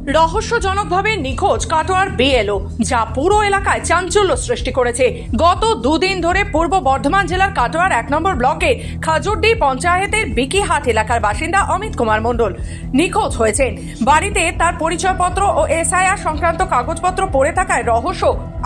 রহস্যজনকভাবে নিখোঁজ কাটোয়ার বিএলও, যা পুরো এলাকায় চাঞ্চল্য সৃষ্টি করেছে। গত দুদিন ধরে পূর্ব বর্ধমান জেলার কাটোয়ার 1 নম্বর ব্লকে খাজুরডি পঞ্চায়েতের বিকিহাট এলাকার বাসিন্দা অমিত কুমার মণ্ডল নিখোঁজ হয়েছেন। বাড়িতে তার পরিচয়পত্র ও এসআইআর সংক্রান্ত কাগজপত্র পড়ে থাকায় রহস্য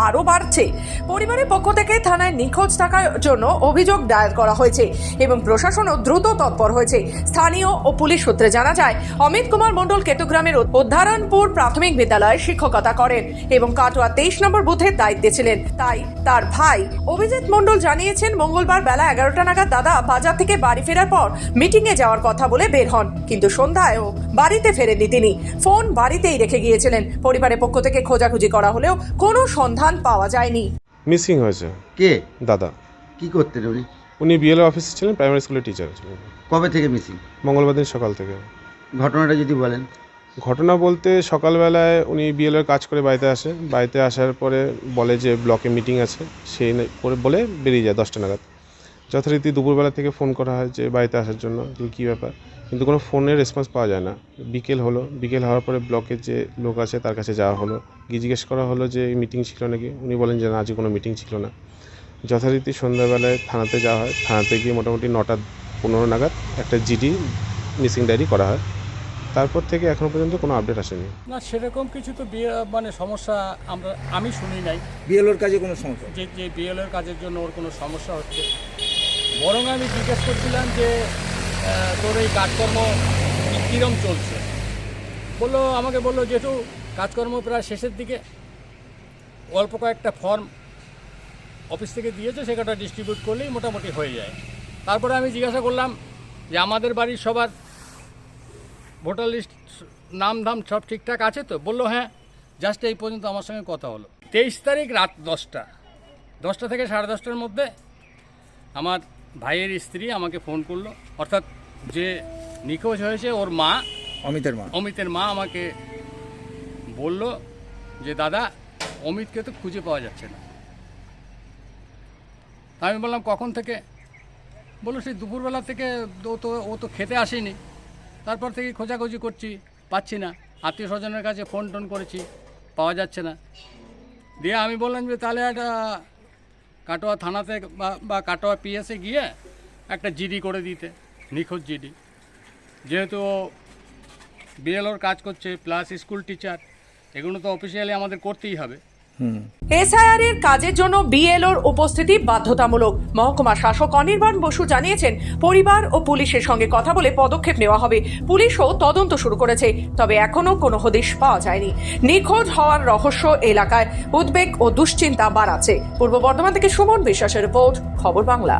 আরও বাড়ছে। পরিবারের পক্ষ থেকে থানায় নিখোঁজ থাকার জন্য অভিযোগ দায়ের করা হয়েছে এবং প্রশাসনও দ্রুত তৎপর হয়েছে। স্থানীয় ও পুলিশ সূত্রে জানা যায়, অমিত কুমার মণ্ডল কেতুগ্রামের উদ্ধারণপুর প্রাথমিক বিদ্যালয়ে শিক্ষকতা করেন এবং কাটোয়া 23 নম্বর বুথের দায়িত্বে ছিলেন। তাই তার ভাই অভিজিৎ মণ্ডল জানিয়েছেন, মঙ্গলবার বেলা 11টা নাগাদ দাদা বাজার থেকে বাড়ি ফেরার পর মিটিংয়ে যাওয়ার কথা বলে বের হন, কিন্তু সন্ধ্যায়ও বাড়িতে ফেরেননি তিনি। ফোন বাড়িতেই রেখে গিয়েছিলেন। পরিবারের পক্ষ থেকে খোঁজাখুঁজি করা হলেও কোনো সন্ধান পাওয়া যায়নি। মিসিং হয়েছে। কে? দাদা। কি করতেন উনি? উনি বিএলও অফিসে ছিলেন, প্রাইমারি স্কুলের টিচার ছিলেন। কবে থেকে মিসিং? মঙ্গলবার দিন সকাল থেকে। ঘটনাটা যদি বলেন। ঘটনা বলতে সকালবেলায় উনি বিএলওর কাজ করে বাড়িতে আসে। বাড়িতে আসার পরে বলে যে ব্লকে মিটিং আছে, সেই করে বলে বেরিয়ে যায় 10টা নাগাদ। যথারীতি দুপুরবেলা থেকে ফোন করা হয় যে বাড়িতে আসার জন্য, কী ব্যাপার, কিন্তু কোনো ফোনের রেসপন্স পাওয়া যায় না। বিকেল হলো, বিকেল হওয়ার পরে ব্লকের যে লোক আছে তার কাছে যাওয়া হলো, গিয়ে জিজ্ঞেস করা হলো যে মিটিং ছিল নাকি। উনি বলেন যে না, আজকে কোনো মিটিং ছিল না। যথারীতি সন্ধ্যাবেলায় থানাতে যাওয়া হয়। থানাতে গিয়ে মোটামুটি 9টা 15 নাগাদ একটা জিডি মিসিং ডায়েরি করা হয়। তারপর থেকে এখনো পর্যন্ত কোনো আপডেট আসেনি। না, সেরকম কিছু তো সমস্যা আমি শুনি নাই। বিএলওর কাজে কোনো সমস্যা? যে বিএলওর কাজের জন্য ওর কোনো সমস্যা হচ্ছে, বরং আমি জিজ্ঞেস করছিলাম যে তোর এই কাজকর্ম কীরকম চলছে। আমাকে বললো যেহেতু কাজকর্ম প্রায় শেষের দিকে, অল্প কয়েকটা ফর্ম অফিস থেকে দিয়েছে, সে কটা ডিস্ট্রিবিউট করলেই মোটামুটি হয়ে যায়। তারপরে আমি জিজ্ঞাসা করলাম যে আমাদের বাড়ির সবার ভোটার লিস্ট নাম ধাম সব ঠিকঠাক আছে তো? বললো হ্যাঁ, জাস্ট এই পর্যন্ত আমার সঙ্গে কথা হলো। 23 তারিখ রাত 10টা থেকে 10:30টার মধ্যে আমার ভাইয়ের স্ত্রী আমাকে ফোন করলো, অর্থাৎ যে নিখোঁজ হয়েছে ওর মা, অমিতের মা আমাকে বলল যে দাদা, অমিতকে তো খুঁজে পাওয়া যাচ্ছে না। আমি বললাম কখন থেকে? বললো সেই দুপুরবেলা থেকে। ও তো খেতে আসেনি, তারপর থেকে খোঁজাখুঁজি করছি, পাচ্ছি না। আত্মীয় স্বজনের কাছে ফোন টোন করেছি, পাওয়া যাচ্ছে না। দিয়ে আমি বললাম যে তাহলে একটা কাটোয়া থানাতে বা কাটোয়া পিএসে গিয়ে একটা জিডি করে দিতে, নিখোঁজ জিডি। যেহেতু বিএলওর কাজ করছে প্লাস স্কুল টিচার, এগুলো তো অফিসিয়ালি আমাদের করতেই হবে। এসআইআর এর কাজের জন্য বিএলওর উপস্থিতি বাধ্যতামূলক। মহকুমা শাসক অনির্বাণ বসু জানিয়েছেন, পরিবার ও পুলিশের সঙ্গে কথা বলে পদক্ষেপ নেওয়া হবে। পুলিশও তদন্ত শুরু করেছে, তবে এখনো কোনো হদিশ পাওয়া যায়নি। নিখোঁজ হওয়ার রহস্য এলাকায় উদ্বেগ ও দুশ্চিন্তা বাড়াচ্ছে। পূর্ব বর্ধমান থেকে সুমন বিশ্বাসের রিপোর্ট, খবর বাংলা।